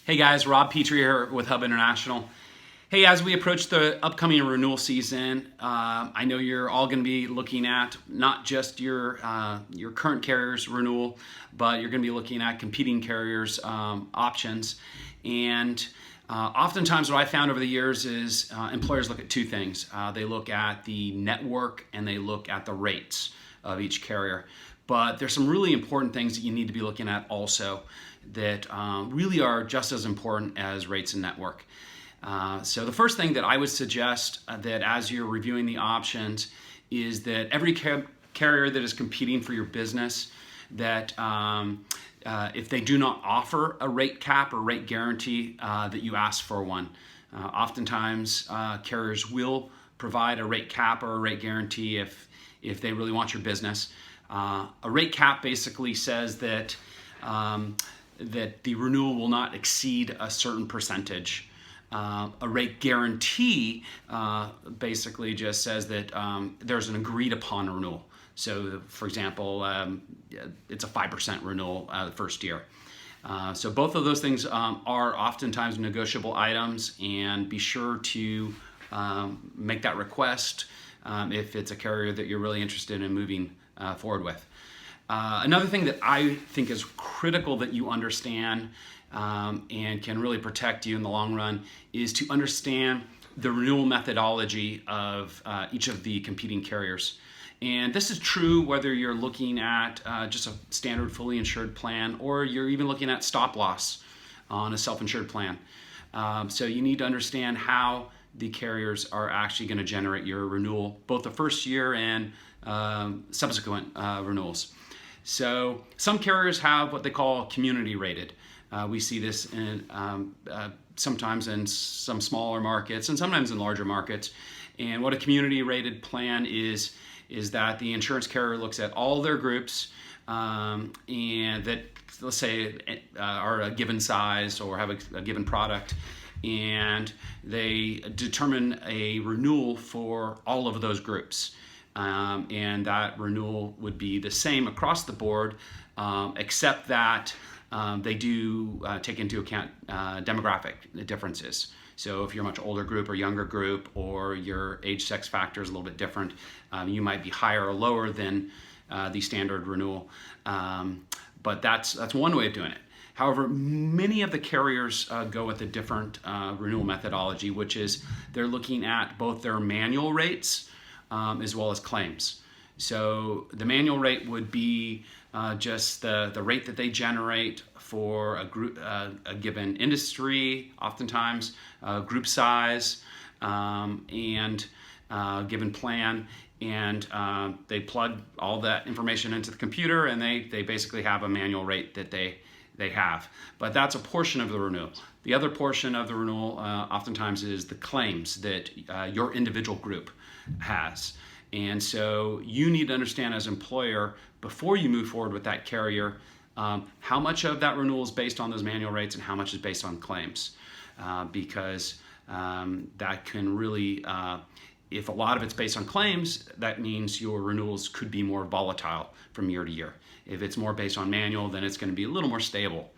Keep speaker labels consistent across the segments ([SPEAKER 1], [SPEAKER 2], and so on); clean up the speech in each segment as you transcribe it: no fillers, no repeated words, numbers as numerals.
[SPEAKER 1] Hey guys, Rob Petrie here with Hub International. Hey, as we approach the upcoming renewal season, I know you're all going to be looking at not just your current carrier's renewal, but you're going to be looking at competing carriers' options. And oftentimes what I found over the years is employers look at two things. They look at the network and they look at the rates of each carrier. But there's some really important things that you need to be looking at also that really are just as important as rates and network. So the first thing that I would suggest that as you're reviewing the options is that every carrier that is competing for your business, that if they do not offer a rate cap or rate guarantee, that you ask for one. Oftentimes carriers will provide a rate cap or a rate guarantee if they really want your business. A rate cap basically says that that the renewal will not exceed a certain percentage. A rate guarantee basically just says that there's an agreed upon renewal. So for example, it's a 5% renewal the first year. So both of those things are oftentimes negotiable items, and be sure to make that request if it's a carrier that you're really interested in moving forward with. Another thing that I think is critical that you understand and can really protect you in the long run is to understand the renewal methodology of each of the competing carriers. And this is true whether you're looking at just a standard fully insured plan or you're even looking at stop loss on a self-insured plan. So you need to understand how the carriers are actually going to generate your renewal, both the first year and subsequent renewals. So some carriers have what they call community rated. We see this in, sometimes in some smaller markets and sometimes in larger markets. And what a community rated plan is that the insurance carrier looks at all their groups and that, let's say, are a given size or have a given product, and they determine a renewal for all of those groups. And that renewal would be the same across the board, except that they do take into account demographic differences. So if you're a much older group or younger group, or your age sex factor is a little bit different, you might be higher or lower than the standard renewal. But that's one way of doing it. However, many of the carriers go with a different renewal methodology, which is they're looking at both their manual rates as well as claims. So the manual rate would be just the rate that they generate for a group, a given industry, oftentimes group size, and given plan, and they plug all that information into the computer, and they basically have a manual rate that they have. But that's a portion of the renewal. The other portion of the renewal oftentimes is the claims that your individual group has. And so you need to understand as an employer, before you move forward with that carrier, how much of that renewal is based on those manual rates and how much is based on claims. Because that can really, if a lot of it's based on claims, that means your renewals could be more volatile from year to year. If it's more based on manual, then it's going to be a little more stable.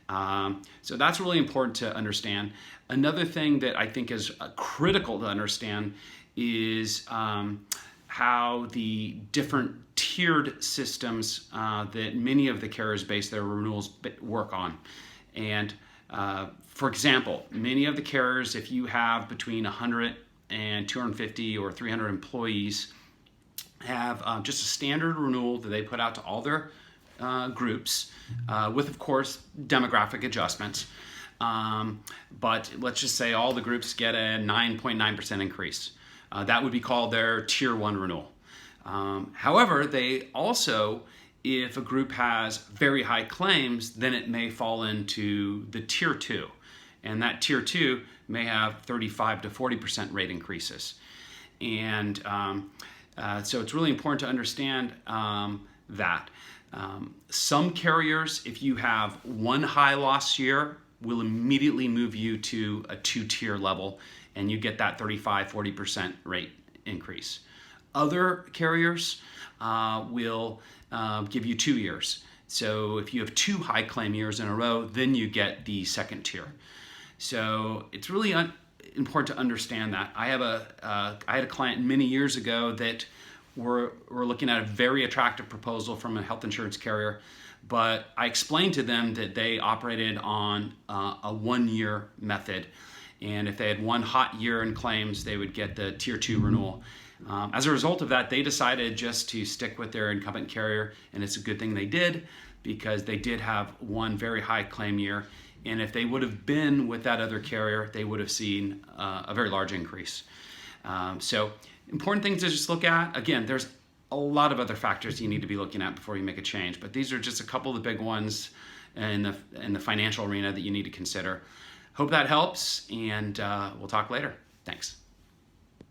[SPEAKER 1] So that's really important to understand. Another thing that I think is critical to understand is how the different tiered systems that many of the carriers base their renewals work on. And for example, many of the carriers, if you have between 100 and 250 or 300 employees, have just a standard renewal that they put out to all their groups with, of course, demographic adjustments. But let's just say all the groups get a 9.9% increase. That would be called their Tier 1 renewal. However, they also, if a group has very high claims, then it may fall into the Tier 2. And that Tier 2 may have 35 to 40% rate increases. And so it's really important to understand that. Some carriers, if you have one high loss year, will immediately move you to a 2-tier level, and you get that 35-40% rate increase. Other carriers will give you 2 years, So if you have 2 high claim years in a row, then you get the second tier. So it's really important to understand that. I had a client many years ago that were looking at a very attractive proposal from a health insurance carrier, but I explained to them that they operated on a 1-year method, and if they had 1 hot year in claims, they would get the tier 2 renewal. As a result of that, they decided just to stick with their incumbent carrier, and it's a good thing they did, because they did have 1 very high claim year, and if they would have been with that other carrier, they would have seen a very large increase. So important things to just look at. Again, there's a lot of other factors you need to be looking at before you make a change, but these are just a couple of the big ones in the financial arena that you need to consider. Hope that helps, and we'll talk later. Thanks.